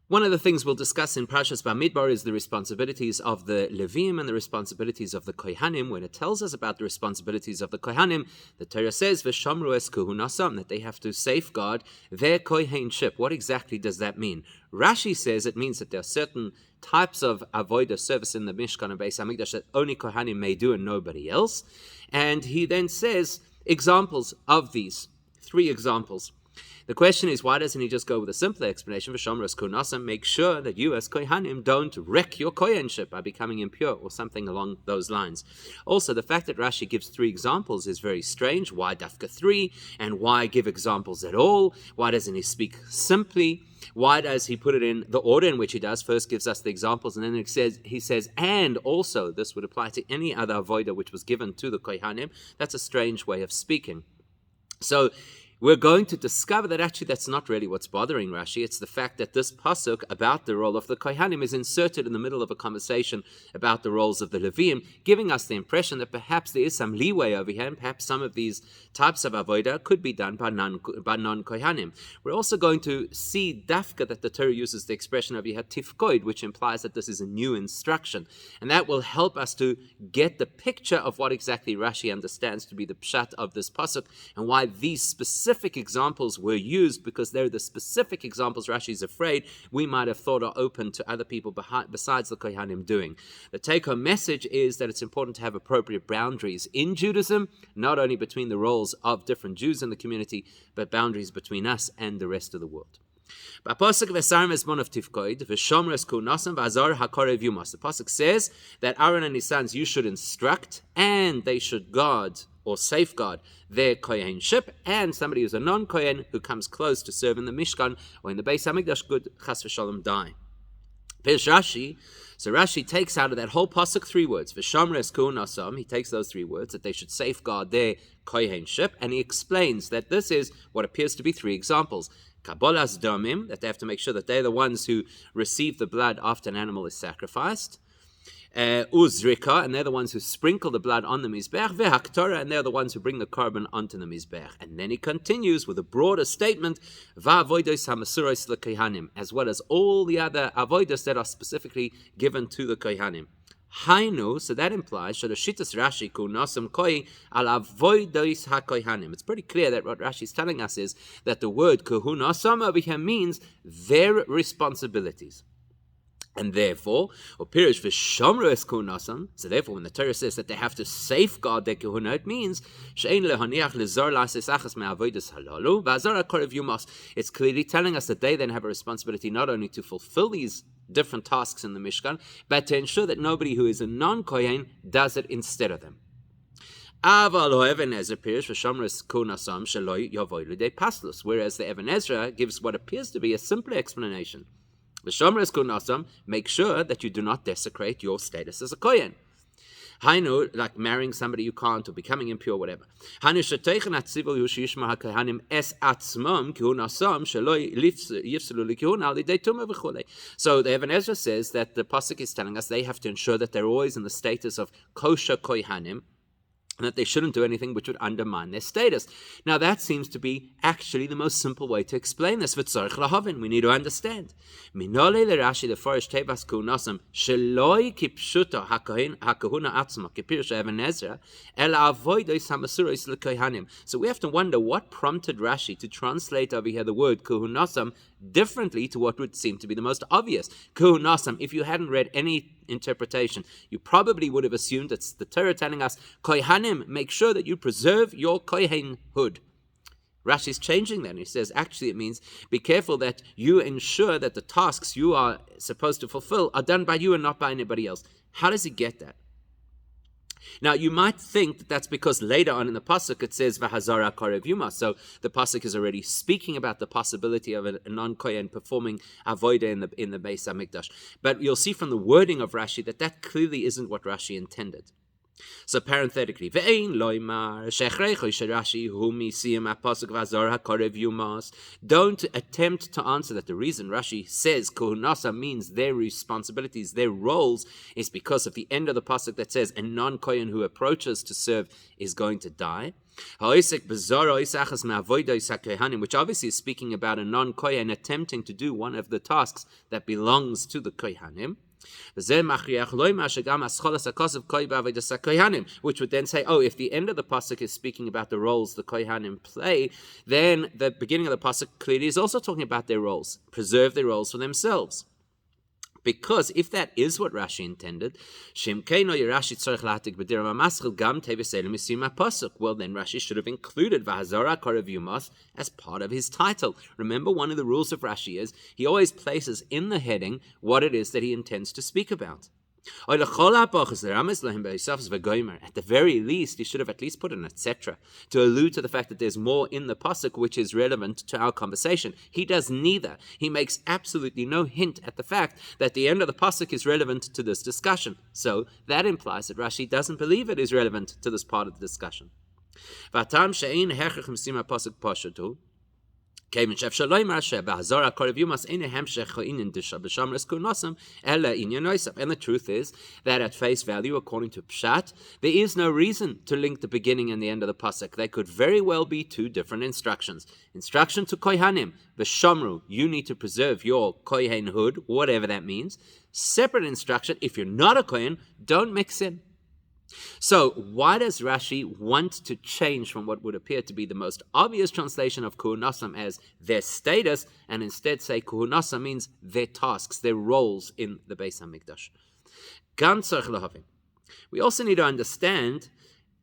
One of the things we'll discuss in Parshas Bamidbar is the responsibilities of the Levim and the responsibilities of the Kohanim. When it tells us about the responsibilities of the Kohanim, the Torah says, "V'shamru es kuhunasam," that they have to safeguard their kohenship. What exactly does that mean? Rashi says it means that there are certain types of avodah service in the Mishkan and Beis Hamikdash that only Kohanim may do and nobody else. And he then says examples of these, 3 examples. The question is, why doesn't he just go with a simpler explanation? V'shamras kunasam, make sure that you as Kohanim don't wreck your kohenship by becoming impure or something along those lines. Also, the fact that Rashi gives 3 examples is very strange. Why dafka 3? And why give examples at all? Why doesn't he speak simply? Why does he put it in the order in which he does? First gives us the examples, and then he says, and also this would apply to any other avodah which was given to the Kohanim. That's a strange way of speaking. So we're going to discover that actually that's not really what's bothering Rashi. It's the fact that this pasuk about the role of the Kohanim is inserted in the middle of a conversation about the roles of the Levim, giving us the impression that perhaps there is some leeway over here, and perhaps some of these types of avodah could be done by non-Kohanim. We're also going to see dafka that the Torah uses the expression of tifkoid, which implies that this is a new instruction, and that will help us to get the picture of what exactly Rashi understands to be the pshat of this pasuk, and why these specific examples were used, because they're the specific examples Rashi is afraid we might have thought are open to other people besides the Kohanim doing. The take-home message is that it's important to have appropriate boundaries in Judaism, not only between the roles of different Jews in the community, but boundaries between us and the rest of the world. The pasuk says that Aaron and his sons you should instruct, and they should guard or safeguard their kohenship, and somebody who's a non-kohen who comes close to serve in the Mishkan or in the Beis Hamikdash could chas v'shalom die. Rashi, so Rashi takes out of that whole pasuk 3 words. V'shamres kuhnasam, he takes those 3 words, that they should safeguard their kohenship, and he explains that this is what appears to be 3 examples. Kabbalas domim, that they have to make sure that they're the ones who receive the blood after an animal is sacrificed. Uzrika, and they're the ones who sprinkle the blood on the mizbech. Vehaktora, and they're the ones who bring the carbon onto the mizbech. And then he continues with a broader statement, va'avodos hamasuros lekohanim, as well as all the other avodos that are specifically given to the kohanim. Hainu, so that implies Shadoshitas Rashi kunasam koi al avodos hakohanim. It's pretty clear that what Rashi is telling us is that the word kuhunasam over here means their responsibilities. And therefore, or pirish v'shamru es kunasam. So therefore, when the Torah says that they have to safeguard their kahuna, it means she'ein lehaniach lezor la'ases achas me'avodas halalu v'azar hakorev yumas. It's clearly telling us that they then have a responsibility not only to fulfill these different tasks in the Mishkan, but to ensure that nobody who is a non-kohen does it instead of them. Whereas the Even Ezra gives what appears to be a simpler explanation. V'shamres kunasam, make sure that you do not desecrate your status as a kohen. Hainu, like marrying somebody you can't or becoming impure, whatever. Hainu sheteichen atzivul yushishma hakohanim es atzmam kihunasam sheloi yifselu likihun al yidei tumah v'chulei. So the Even Ezra says that the pasuk is telling us they have to ensure that they're always in the status of kosher kohanim, and that they shouldn't do anything which would undermine their status. Now that seems to be actually the most simple way to explain this. V'tzorich lahavin, we need to understand. Minole leRashi the forish tevas kunasam sheloi kipshuto hakahuna atzma kipirish Even Ezra el avodos hamasuros lekohanim. So we have to wonder what prompted Rashi to translate over here the word kuhunasam differently to what would seem to be the most obvious. Kuhunasam, if you hadn't read any interpretation, you probably would have assumed it's the Torah telling us, Kohanim, make sure that you preserve your kohenhood. Rashi's changing that, and he says, actually it means, be careful that you ensure that the tasks you are supposed to fulfill are done by you and not by anybody else. How does he get that? Now, you might think that that's because later on in the pasuk it says v'hazara korev yuma, so the pasuk is already speaking about the possibility of a non-kohen performing avodah in the Beis Hamikdash. But you'll see from the wording of Rashi that clearly isn't what Rashi intended. So parenthetically, don't attempt to answer that the reason Rashi says kohunasa means their responsibilities, their roles, is because of the end of the pasuk that says a non-kohen who approaches to serve is going to die. Which obviously is speaking about a non-kohen attempting to do one of the tasks that belongs to the kohanim. Which would then say, if the end of the pasuk is speaking about the roles the kohanim play, then the beginning of the pasuk clearly is also talking about their roles, preserve their roles for themselves. Because if that is what Rashi intended, well, then Rashi should have included Vahazara Korev Yumas as part of his title. Remember, one of the rules of Rashi is he always places in the heading what it is that he intends to speak about. At the very least, he should have at least put an etc. to allude to the fact that there's more in the pasuk which is relevant to our conversation. He does neither. He makes absolutely no hint at the fact that the end of the pasuk is relevant to this discussion. So that implies that Rashi doesn't believe it is relevant to this part of the discussion. And the truth is that at face value, according to Pshat, there is no reason to link the beginning and the end of the pasuk. They could very well be two different instructions. Instruction to Kohanim, V'shamru, you need to preserve your Kohenhood, whatever that means. Separate instruction, if you're not a Kohen, don't mix in. So, why does Rashi want to change from what would appear to be the most obvious translation of kuhunasam as their status, and instead say kuhunasam means their tasks, their roles in the Beis HaMikdash? We also need to understand,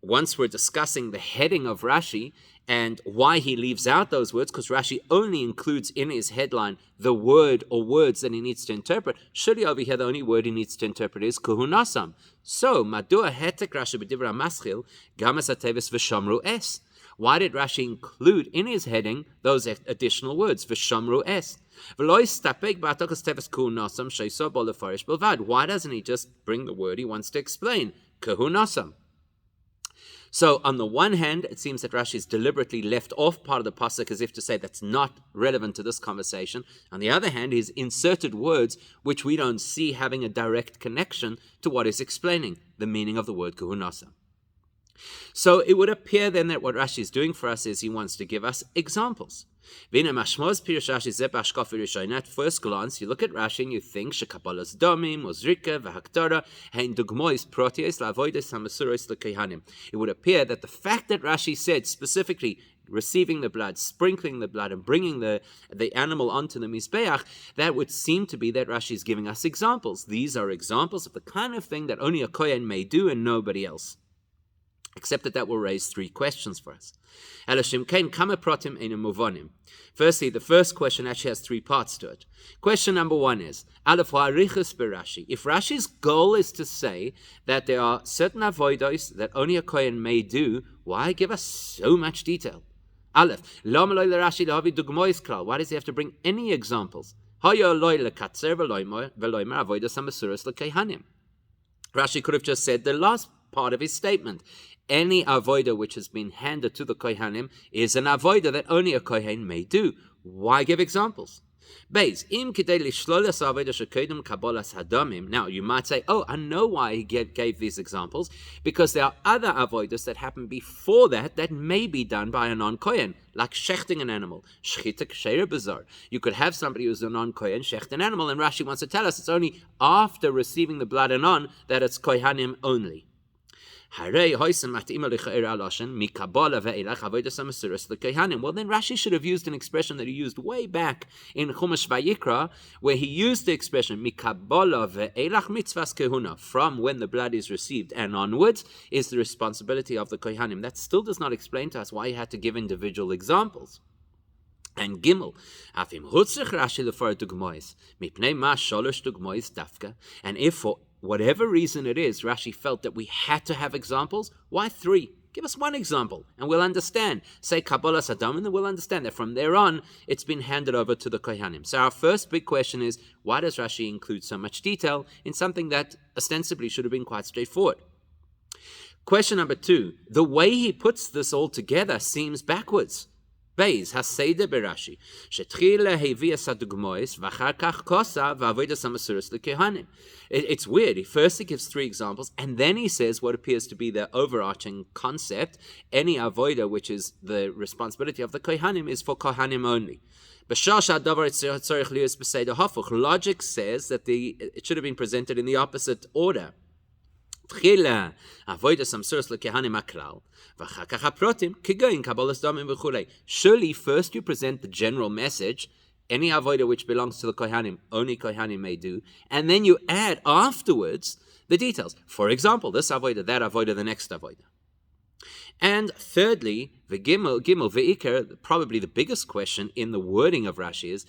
once we're discussing the heading of Rashi and why he leaves out those words, because Rashi only includes in his headline the word or words that he needs to interpret. Surely over here the only word he needs to interpret is kuhunasam. So, madua hetek Rashi b'divra maschil gamas hatevis v'shamru es. Why did Rashi include in his heading those additional words, v'shamru es? Why doesn't he just bring the word he wants to explain, kuhunasam? So, on the one hand, it seems that Rashi has deliberately left off part of the pasuk as if to say that's not relevant to this conversation. On the other hand, he's inserted words which we don't see having a direct connection to what he's explaining, the meaning of the word kuhunasa. So, it would appear then that what Rashi is doing for us is he wants to give us examples. At first glance, you look at Rashi and you think shekabalas domim, ozrika, v'hakdara, hein dugmois proteis la'avodas hamasuros l'kehanim. It would appear that the fact that Rashi said specifically receiving the blood, sprinkling the blood, and bringing the animal onto the mizbeach, that would seem to be that Rashi is giving us examples. These are examples of the kind of thing that only a kohen may do and nobody else. Except that will raise three questions for us. Firstly, the first question actually has three parts to it. Question number one is, if Rashi's goal is to say that there are certain avodos that only a kohen may do, why give us so much detail? Why does he have to bring any examples? Rashi could have just said the last part of his statement. Any avodah which has been handed to the kohanim is an avodah that only a kohen may do. Why give examples? Now, you might say, I know why he gave these examples, because there are other avodas that happen before that may be done by a non-kohen, like shechting an animal. You could have somebody who's a non-kohen shecht an animal, and Rashi wants to tell us it's only after receiving the blood and on that it's kohanim only. Well, then Rashi should have used an expression that he used way back in Chumash Vayikra, where he used the expression from when the blood is received and onwards is the responsibility of the kohanim. That still does not explain to us why he had to give individual examples. And Gimel, and if for whatever reason it is, Rashi felt that we had to have examples, why three? Give us one example, and we'll understand. Say Kabbalah Saddam, and then we'll understand that from there on, it's been handed over to the Kohanim. So our first big question is, why does Rashi include so much detail in something that ostensibly should have been quite straightforward? Question number 2. The way he puts this all together seems backwards. Beis Haseder berashi shetchila hevias hadugmois v'achar kach kosa v'avodas hamasuros lekohanim. It's weird. He gives 3 examples, and then he says what appears to be the overarching concept: any avodah which is the responsibility of the kohanim is for kohanim only. Logic says that it should have been presented in the opposite order. Surely first you present the general message, any avodah which belongs to the kohanim, only kohanim may do, and then you add afterwards the details. For example, this avodah, that avodah, the next avodah. And thirdly, the gimel ve'ikar, probably the biggest question in the wording of Rashi is,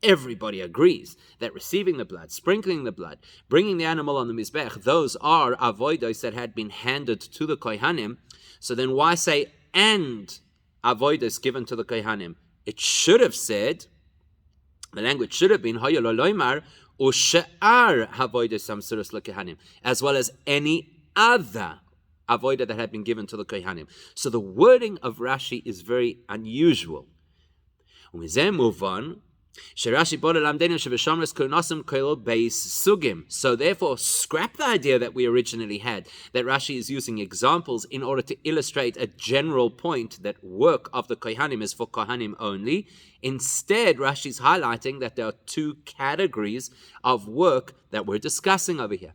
everybody agrees that receiving the blood, sprinkling the blood, bringing the animal on the mizbech, those are avodos that had been handed to the kohanim. So then why say, and avodos given to the kohanim? It should have said, the language should have been, as well as any other avodah that had been given to the kohanim. So the wording of Rashi is very unusual. So therefore, scrap the idea that we originally had, that Rashi is using examples in order to illustrate a general point that work of the kohanim is for kohanim only. Instead, Rashi is highlighting that there are 2 categories of work that we're discussing over here.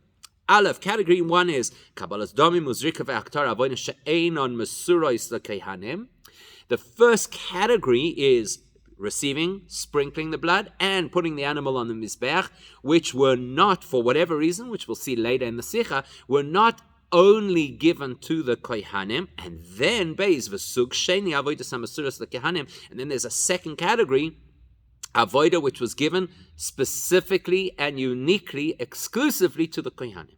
Aleph, category 1 is Kabbalas Domi Muzrika ve'Aktar Avodah she'einon mesuros lekohanim. The first category is receiving, sprinkling the blood, and putting the animal on the mizbech, which were not, for whatever reason, which we'll see later in the Sikha, were not only given to the kohanim, and then beis v'sug sheni avodas hamasuros lekohanim, and then there's a second category, avodah, which was given specifically and uniquely, exclusively to the kohanim.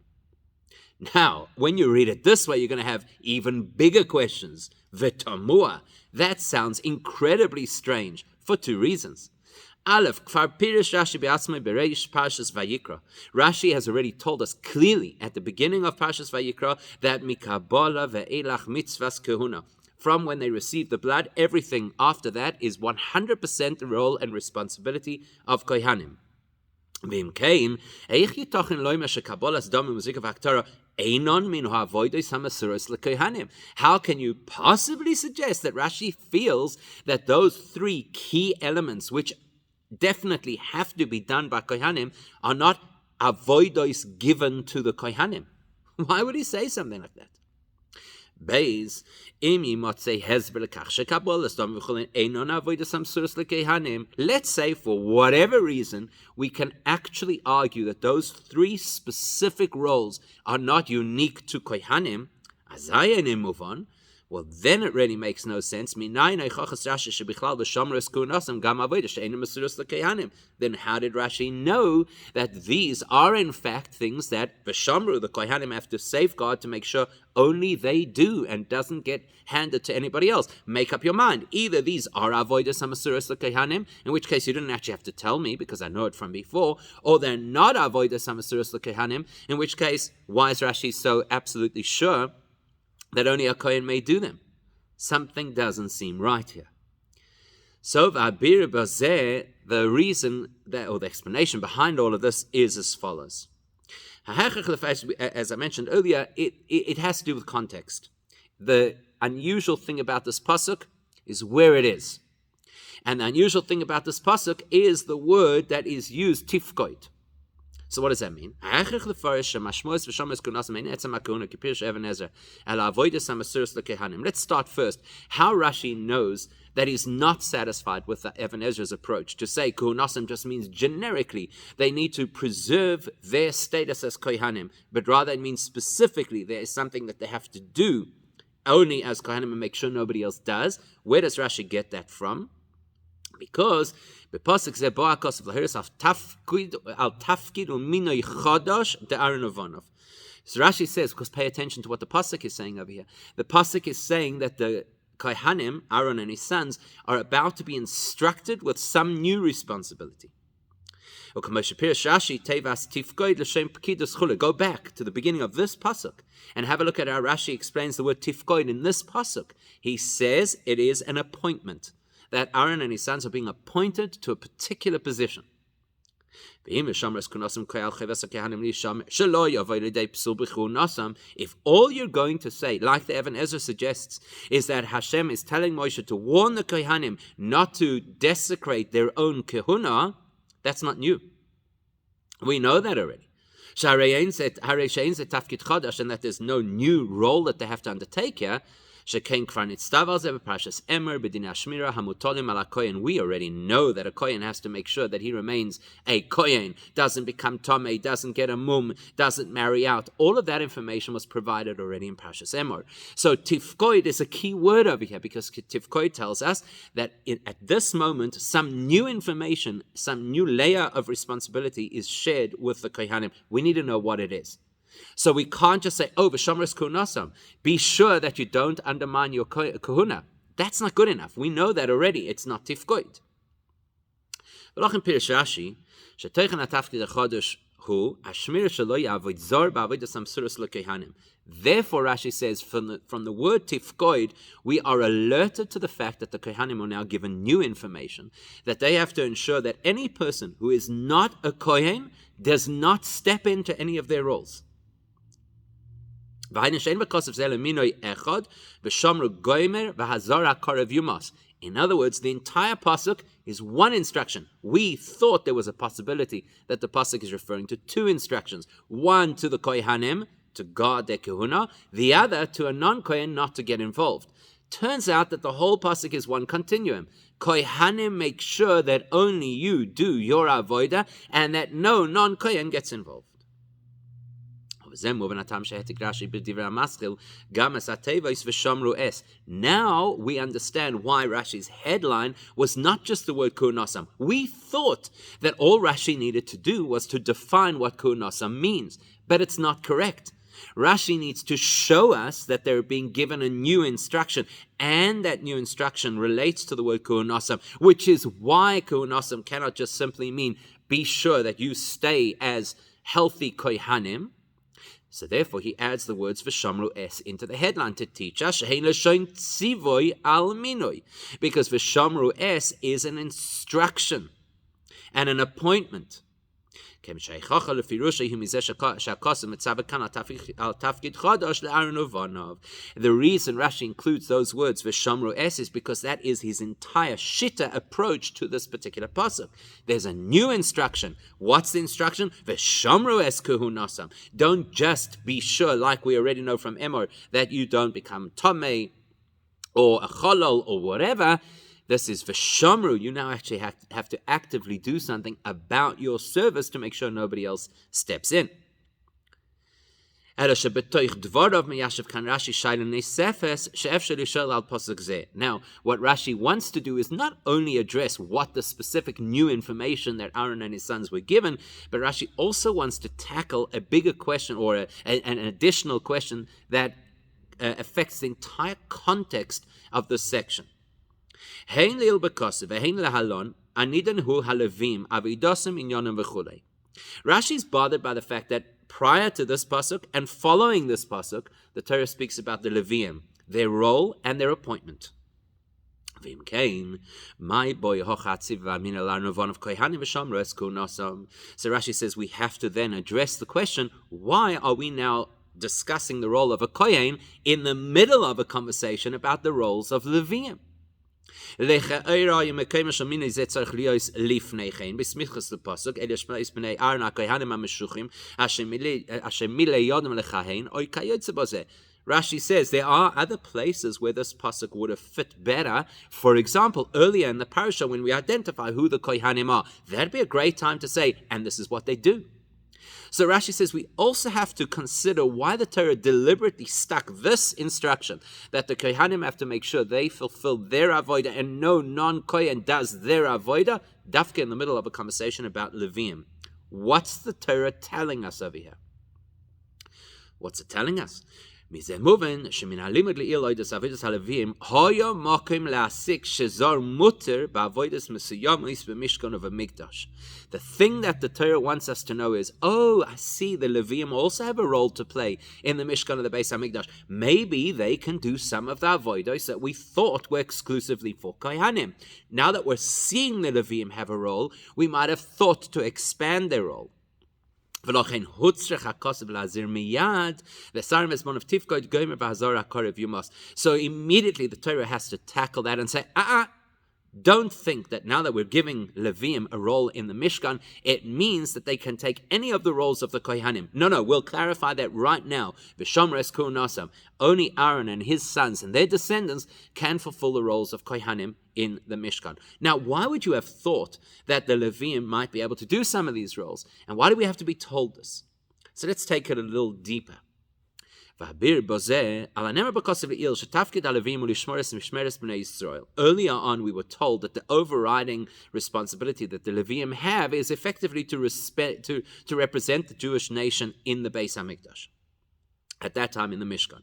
Now, when you read it this way, you're going to have even bigger questions. V'tamua, that sounds incredibly strange for 2 reasons. Aleph, Kfar Pirish Rashi be'atzmai bereish Parshas Vayikra. Rashi has already told us clearly at the beginning of Parshas Vayikra that mikabola ve'elach mitzvahs kehuna. From when they receive the blood, everything after that is 100% the role and responsibility of kohanim. V'im kein, eich yitochen loimer shekabolas dami muzika v'aktara einon min ha'avodos hamasuros lekohanim. How can you possibly suggest that Rashi feels that those 3 key elements, which definitely have to be done by kohanim, are not avodos given to the kohanim? Why would he say something like that? Beis, let's say for whatever reason we can actually argue that those 3 specific roles are not unique to kohanim, well, then it really makes no sense. Then how did Rashi know that these are in fact things that V'shamru, the Kohanim, have to safeguard to make sure only they do and doesn't get handed to anybody else? Make up your mind. Either these are avodas hamasuros lekohanim, in which case you didn't actually have to tell me because I know it from before, or they're not avodas hamasuros lekohanim, in which case why is Rashi so absolutely sure that only a Kohen may do them? Something doesn't seem right here. So the reason that, or the explanation behind all of this is as follows. As I mentioned earlier, it has to do with context. The unusual thing about this pasuk is where it is. And the unusual thing about this pasuk is the word that is used, tifkoit. So what does that mean? Let's start first. How Rashi knows that he's not satisfied with the Even Ezra's approach. To say Kohanim just means generically they need to preserve their status as Kohanim, but rather it means specifically there is something that they have to do only as Kohanim and make sure nobody else does. Where does Rashi get that from? Because B'Pasuk Zeh Bo'akos of Lahiris al Tafkid U'minoi Chodosh De'aron Avonov. So Rashi says, because pay attention to what the Pasuk is saying over here. The Pasuk is saying that the Kohanim, Aaron and his sons, are about to be instructed with some new responsibility. Go back to the beginning of this pasuk and have a look at how Rashi explains the word tifkoid in this pasuk. He says it is an appointment, that Aaron and his sons are being appointed to a particular position. If all you're going to say, like the Evan Ezra suggests, is that Hashem is telling Moshe to warn the Kohanim not to desecrate their own kehuna, that's not new. We know that already. And that there's no new role that they have to undertake here. We already know that a kohen has to make sure that he remains a kohen, doesn't become tomei, doesn't get a mum, doesn't marry out. All of that information was provided already in Parshas Emor. So tifkoid is a key word over here, because tifkoid tells us that at this moment some new information, some new layer of responsibility is shared with the kohanim. We need to know what it is. So we can't just say, v'shomres kuhnasam, be sure that you don't undermine your kahuna. That's not good enough. We know that already. It's not tifkoid. Therefore, Rashi says, from the word tifkoid, we are alerted to the fact that the Kohanim are now given new information, that they have to ensure that any person who is not a Kohen does not step into any of their roles. In other words, the entire pasuk is one instruction. We thought there was a possibility that the pasuk is referring to two instructions. One to the Kohanim, to guard their kahuna, the other to a non-Kohen not to get involved. Turns out that the whole pasuk is one continuum. Kohanim make sure that only you do your avodah and that no non-Kohen gets involved. Now we understand why Rashi's headline was not just the word kuhnasam. We thought that all Rashi needed to do was to define what kuhnasam means, but it's not correct. Rashi needs to show us that they're being given a new instruction, and that new instruction relates to the word kuhnasam, which is why kuhnasam cannot just simply mean be sure that you stay as healthy kohanim. So therefore, he adds the words v'shamru es into the headline to teach us shehein l'shoin tzivoy al minoi, because v'shamru es is an instruction and an appointment. The reason Rashi includes those words v'shamru es is because that is his entire shitta approach to this particular pasuk. There's a new instruction. What's the instruction? V'shamru es kuhunasam. Don't just be sure, like we already know from Emor, that you don't become tomei or a cholol or whatever. This is v'shamru. You now actually have to actively do something about your service to make sure nobody else steps in. Now, what Rashi wants to do is not only address what the specific new information that Aaron and his sons were given, but Rashi also wants to tackle a bigger question or an additional question that affects the entire context of this section. Rashi's bothered by the fact that prior to this pasuk and following this pasuk, the Torah speaks about the Leviim, their role and their appointment. So Rashi says we have to then address the question, why are we now discussing the role of a Kohen in the middle of a conversation about the roles of Leviim? Because Rashi says there are other places where this pasuk would have fit better. For example, earlier in the parasha, when we identify who the Kohanim are, that'd be a great time to say, and this is what they do. So Rashi says we also have to consider why the Torah deliberately stuck this instruction, that the Kohanim have to make sure they fulfill their avodah and no non-Kohen does their avodah, dafka in the middle of a conversation about Leviim. What's the Torah telling us over here? What's it telling us? מזה מובן שמן הלימוד לעיל אוידס אבוידס הלווים היה מקום להסיק שזר מותר בעבוידס מסוימות במשכן ובמקדש. The thing that the Torah wants us to know is, oh, I see the Levim also have a role to play in the Mishkan of the Beis HaMikdash. Maybe they can do some of the avodos that we thought were exclusively for Kohanim. Now that we're seeing the Levim have a role, we might have thought to expand their role. So immediately the Torah has to tackle that and say, don't think that now that we're giving Levim a role in the Mishkan, it means that they can take any of the roles of the Kohanim. No, we'll clarify that right now. V'shomres ku'nasam. Only Aaron and his sons and their descendants can fulfill the roles of Kohanim in the Mishkan. Now, why would you have thought that the Levim might be able to do some of these roles? And why do we have to be told this? So let's take it a little deeper. Earlier on, we were told that the overriding responsibility that the Levium have is effectively to represent the Jewish nation in the Beis HaMikdash, at that time in the Mishkan.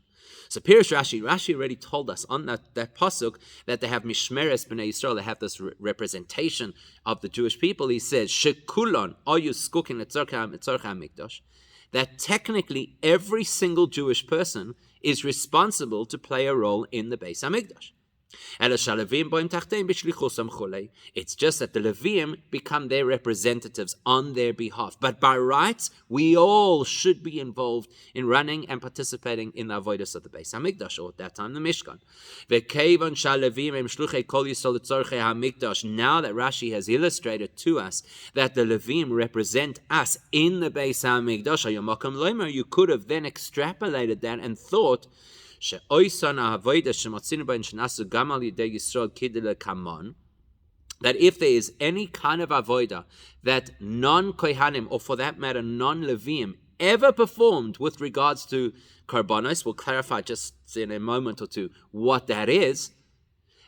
So Pirush Rashi already told us on that pasuk that they have Mishmeres B'nai Yisrael, they have this representation of the Jewish people. He says, Shekulon ayu skukin etzorcha mikdash, that technically every single Jewish person is responsible to play a role in the Beis HaMikdash. It's just that the Leviim become their representatives on their behalf. But by rights, we all should be involved in running and participating in the avodas of the Beis HaMikdash, or at that time the Mishkan. Now that Rashi has illustrated to us that the Leviim represent us in the Beis HaMikdash, you could have then extrapolated that and thought that if there is any kind of avodah that non-Kohanim, or for that matter non-Leviim, ever performed with regards to karbanos, we'll clarify just in a moment or two what that is,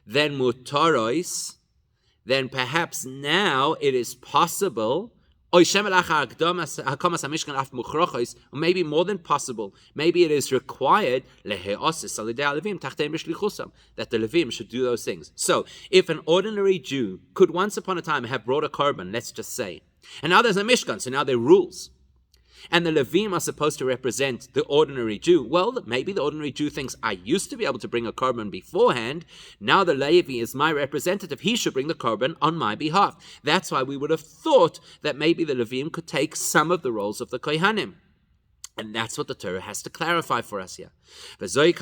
then mutaros, then perhaps now it is possible, or maybe more than possible, maybe it is required that the Levim should do those things. So, if an ordinary Jew could once upon a time have brought a korban, let's just say, and now there's a Mishkan, so now there are rules, and the Levim are supposed to represent the ordinary Jew, well, maybe the ordinary Jew thinks, I used to be able to bring a korban beforehand, now the Levi is my representative, he should bring the korban on my behalf. That's why we would have thought that maybe the Levim could take some of the roles of the Kohanim. And that's what the Torah has to clarify for us here. That's why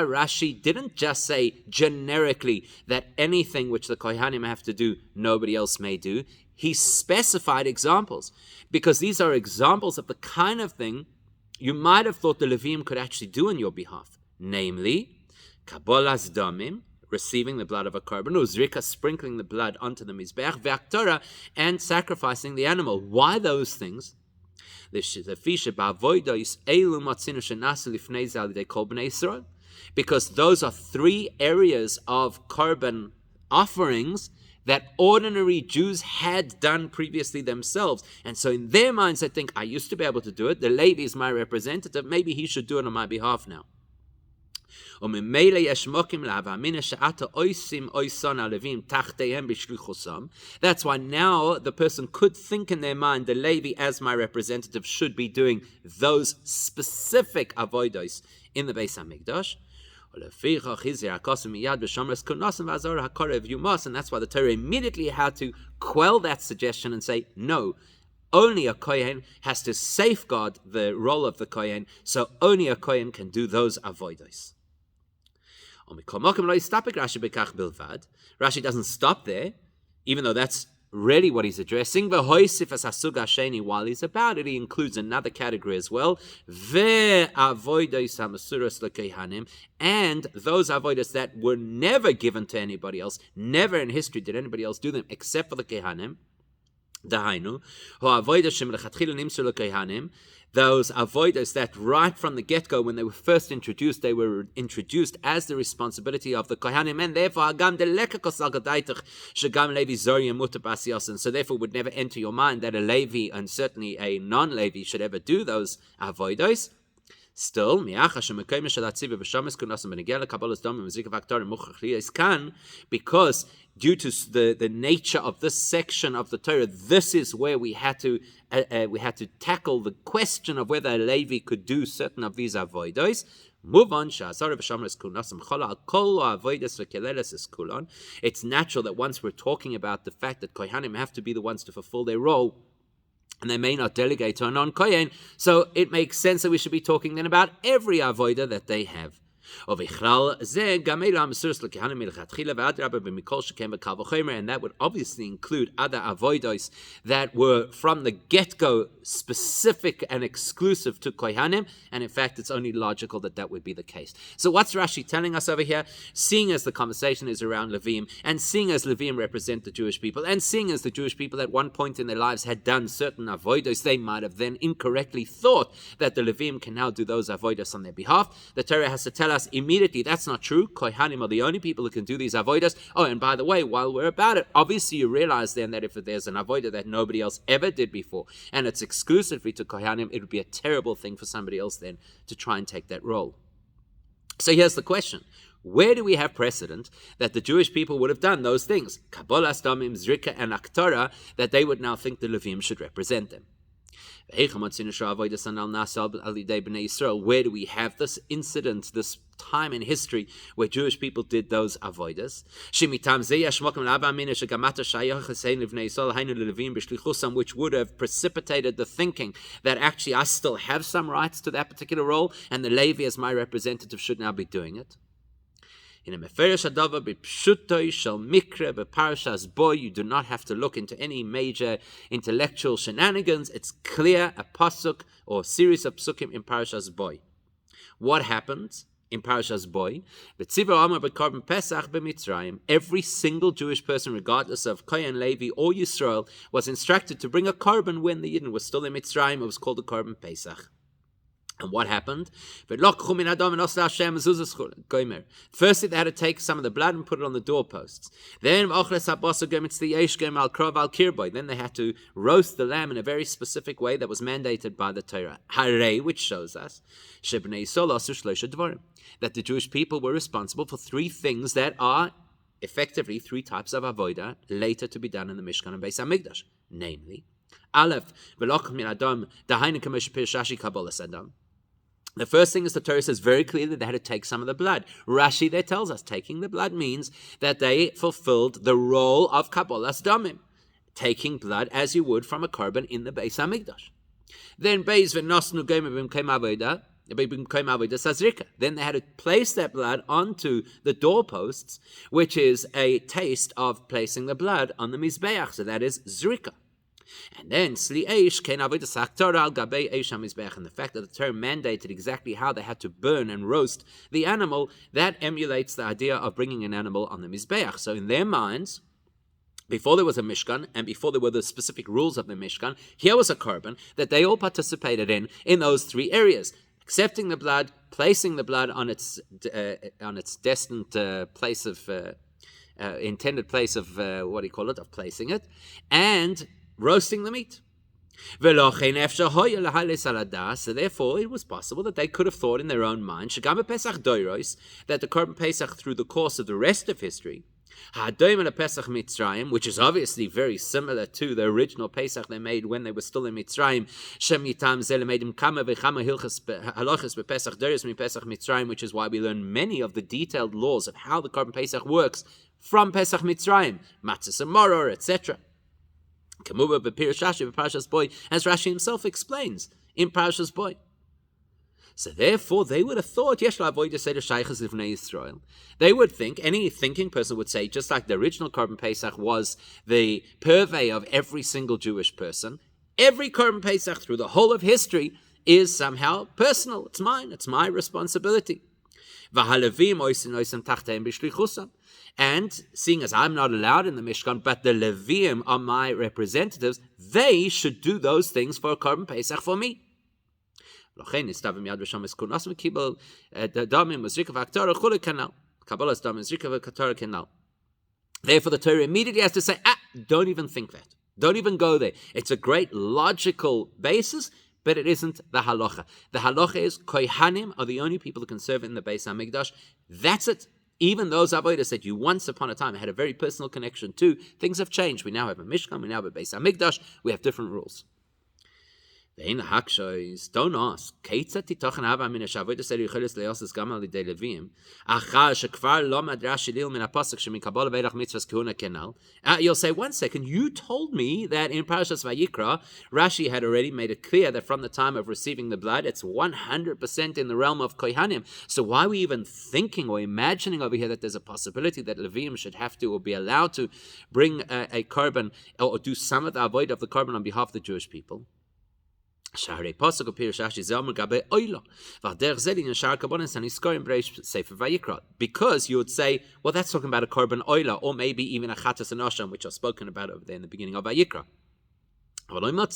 Rashi didn't just say generically that anything which the Kohanim have to do, nobody else may do. He specified examples, because these are examples of the kind of thing you might have thought the Levim could actually do on your behalf. Namely, Kabbalas Damim, receiving the blood of a korban, uzrika, sprinkling the blood onto the mizbeach, ve'aktora, and sacrificing the animal. Why those things? Because those are three areas of korban offerings that ordinary Jews had done previously themselves. And so in their minds, they think, I used to be able to do it. The Levi is my representative. Maybe he should do it on my behalf now. That's why now the person could think in their mind, the Levi as my representative should be doing those specific avodos in the Beis HaMikdash. And that's why the Torah immediately had to quell that suggestion and say, no, only a Kohen has to safeguard the role of the Kohen, so only a Kohen can do those avodos. Rashi doesn't stop there, even though that's really what he's addressing. While he's about it, he includes another category as well. And those avodas that were never given to anybody else, never in history did anybody else do them except for the Kohanim. Dahainu, avodah shem lechatchila nimsu lekohanim. Those avodas that right from the get-go, when they were first introduced, they were introduced as the responsibility of the Kohanim, and therefore so therefore it would never enter your mind that a Levi, and certainly a non-Levi, should ever do those avodos. Still, because due to the nature of this section of the Torah, this is where we had to tackle the question of whether a Levi could do certain of these avodos. Move on. It's natural that once we're talking about the fact that Kohanim have to be the ones to fulfill their role, and they may not delegate to a non-Kohen, so it makes sense that we should be talking then about every avodah that they have. And that would obviously include other avodos that were from the get-go specific and exclusive to Kohanim, and in fact it's only logical that that would be the case. So what's Rashi telling us over here? Seeing as the conversation is around Levim, and seeing as Levim represent the Jewish people, and seeing as the Jewish people at one point in their lives had done certain avodos, they might have then incorrectly thought that the Levim can now do those avodos on their behalf. The Torah has to tell us immediately that's not true. Kohanim are the only people who can do these avodas. Oh, and by the way, while we're about it, obviously you realize then that if there's an avodah that nobody else ever did before, and it's exclusively to Kohanim, it would be a terrible thing for somebody else then to try and take that role. So here's the question. Where do we have precedent that the Jewish people would have done those things? Kabbalas Damim, Zrika, and Aktara, that they would now think the Levim should represent them. Where do we have this incident, this time in history where Jewish people did those avodas? Which would have precipitated the thinking that actually I still have some rights to that particular role, and the Levi as my representative should now be doing it. In a meferish hadava b'pshuto shel mikra b'parashas boy, you do not have to look into any major intellectual shenanigans. It's clear, a pasuk or series of psukim in parashas boy. What happens in parashas boy? B'tziva amar b'korban Pesach b'Mitzrayim. Every single Jewish person, regardless of Kohen, Levi, or Yisrael, was instructed to bring a korban when the Yidden was still in Mitzrayim. It was called the korban Pesach. And what happened? Firstly, they had to take some of the blood and put it on the doorposts. Then they had to roast the lamb in a very specific way that was mandated by the Torah. Which shows us that the Jewish people were responsible for three things that are effectively three types of avodah later to be done in the Mishkan and Beis HaMikdash. Namely, Aleph, the first thing is the Torah says very clearly they had to take some of the blood. Rashi there tells us taking the blood means that they fulfilled the role of Kabbalas Damim, taking blood as you would from a korban in the Beis HaMikdash. Then then they had to place that blood onto the doorposts, which is a taste of placing the blood on the Mizbeach, so that is Zrika. And then Sli Eish came avodas haktorah al gabei eish hamizbeach, and the fact that the Torah mandated exactly how they had to burn and roast the animal, that emulates the idea of bringing an animal on the mizbeach. So in their minds, before there was a Mishkan and before there were the specific rules of the Mishkan, here was a korban that they all participated in those three areas: accepting the blood, placing the blood on its destined place of intended place of of placing it, and roasting the meat. So therefore, it was possible that they could have thought in their own mind that the Korban Pesach, through the course of the rest of history, which is obviously very similar to the original Pesach they made when they were still in Mitzrayim, which is why we learn many of the detailed laws of how the Korban Pesach works from Pesach Mitzrayim, matzah and maror, etc. As Rashi himself explains in Parashas Boy. So therefore, they would have thought, they would think, any thinking person would say, just like the original Korban Pesach was the purvey of every single Jewish person, every Korban Pesach through the whole of history is somehow personal. It's mine. It's my responsibility. And seeing as I'm not allowed in the Mishkan, but the Levim are my representatives, they should do those things for a Korban Pesach for me. Therefore, the Torah immediately has to say, don't even think that. Don't even go there. It's a great logical basis, but it isn't the halacha. The halacha is Kohanim are the only people who can serve in the Beis HaMikdash. That's it. Even those avodas that you once upon a time had a very personal connection to, things have changed. We now have a Mishkan, we now have a Beis HaMikdash, we have different rules. Don't ask. Don't ask. You'll say one second. You told me that in Parashas Vayikra, Rashi had already made it clear that from the time of receiving the blood, it's 100% in the realm of Kohanim. So why are we even thinking or imagining over here that there's a possibility that Levim should have to or be allowed to bring a korban or do some of the avodah of the korban on behalf of the Jewish people? Because you would say, well, that's talking about a korban oila, or maybe even a chatas and asham, which are spoken about over there in the beginning of Vayikra. But we don't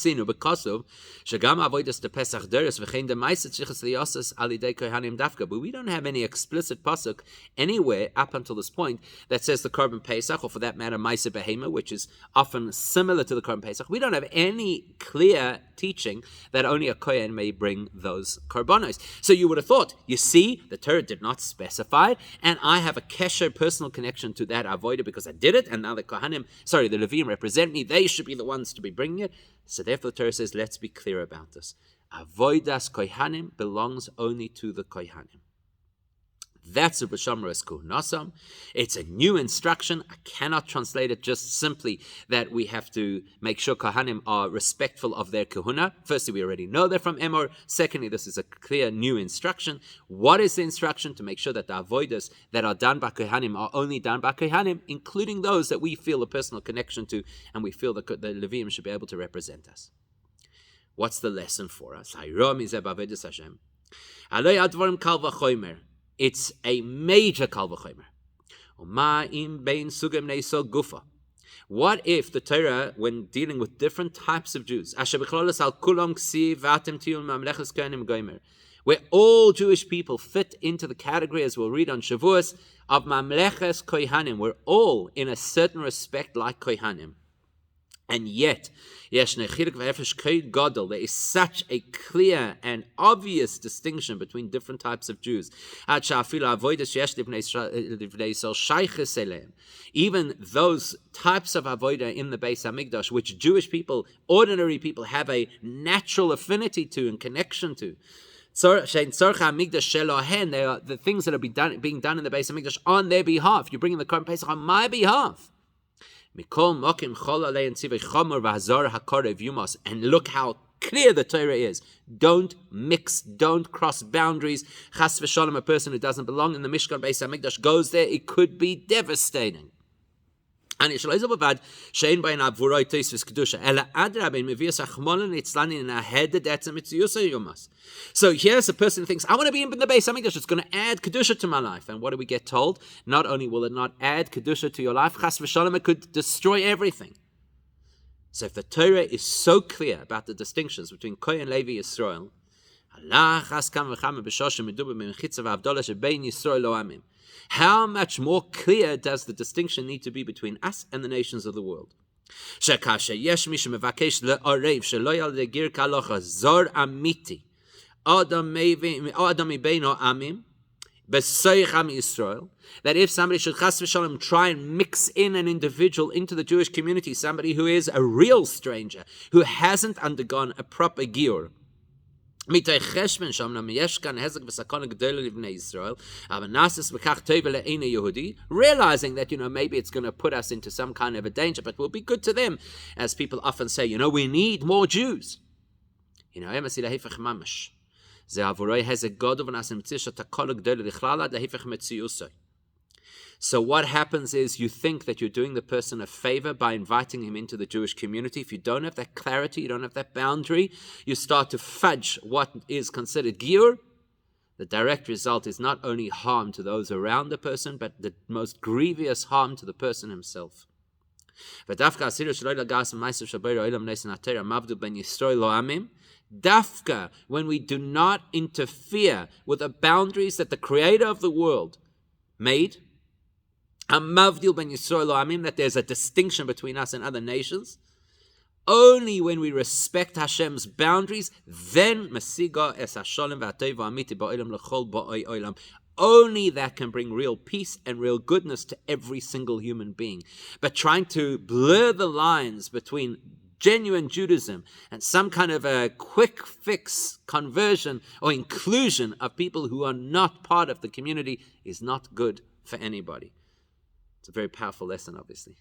have any explicit pasuk anywhere up until this point that says the korban Pesach, or for that matter, Maisa Behema, which is often similar to the korban Pesach. We don't have any clear teaching that only a kohen may bring those korbanos. So you would have thought, you see, the Torah did not specify it, and I have a kesher personal connection to that avodah because I did it, and now the Levim represent me. They should be the ones to be bringing it. So therefore the Torah says, let's be clear about this. Avodas Kohanim belongs only to the Kohanim. That's a B'Shamras Kuhnasam. It's a new instruction. I cannot translate it just simply that we have to make sure Kohanim are respectful of their kahuna. Firstly, we already know they're from Emor. Secondly, this is a clear new instruction. What is the instruction? To make sure that the avodas that are done by Kohanim are only done by Kohanim, including those that we feel a personal connection to, and we feel that the Levim should be able to represent us. What's the lesson for us? It's a major kal v'chomer. What if the Torah, when dealing with different types of Jews, where all Jewish people fit into the category, as we'll read on Shavuos, of mamleches kohanim, we're all in a certain respect like kohanim. And yet, there is such a clear and obvious distinction between different types of Jews. Even those types of avodah in the Beis HaMikdash, which Jewish people, ordinary people, have a natural affinity to and connection to. They are the things that are being done in the Beis HaMikdash on their behalf. You're bringing the Korban Pesach on my behalf. And look how clear the Torah is. Don't mix, don't cross boundaries. Chas v'shalom, a person who doesn't belong in the Mishkan Beis HaMikdash goes there, it could be devastating. And so here's a person who thinks, I want to be in the Beis HaMikdash, it's going to add Kedusha to my life. And what do we get told? Not only will it not add Kedusha to your life, Chas v'shalom, it could destroy everything. So if the Torah is so clear about the distinctions between Kohen, Levi, Yisrael, how much more clear does the distinction need to be between us and the nations of the world? That if somebody should chas v'shalom try and mix in an individual into the Jewish community, somebody who is a real stranger, who hasn't undergone a proper giur, realizing that, maybe it's going to put us into some kind of a danger, but will be good to them. As people often say, we need more Jews. So what happens is you think that you're doing the person a favor by inviting him into the Jewish community. If you don't have that clarity, you don't have that boundary, you start to fudge what is considered giur, the direct result is not only harm to those around the person, but the most grievous harm to the person himself. Dafka, when we do not interfere with the boundaries that the Creator of the world made, that there's a distinction between us and other nations, only when we respect Hashem's boundaries, then only that can bring real peace and real goodness to every single human being. But trying to blur the lines between genuine Judaism and some kind of a quick fix conversion or inclusion of people who are not part of the community is not good for anybody. It's a very powerful lesson, obviously.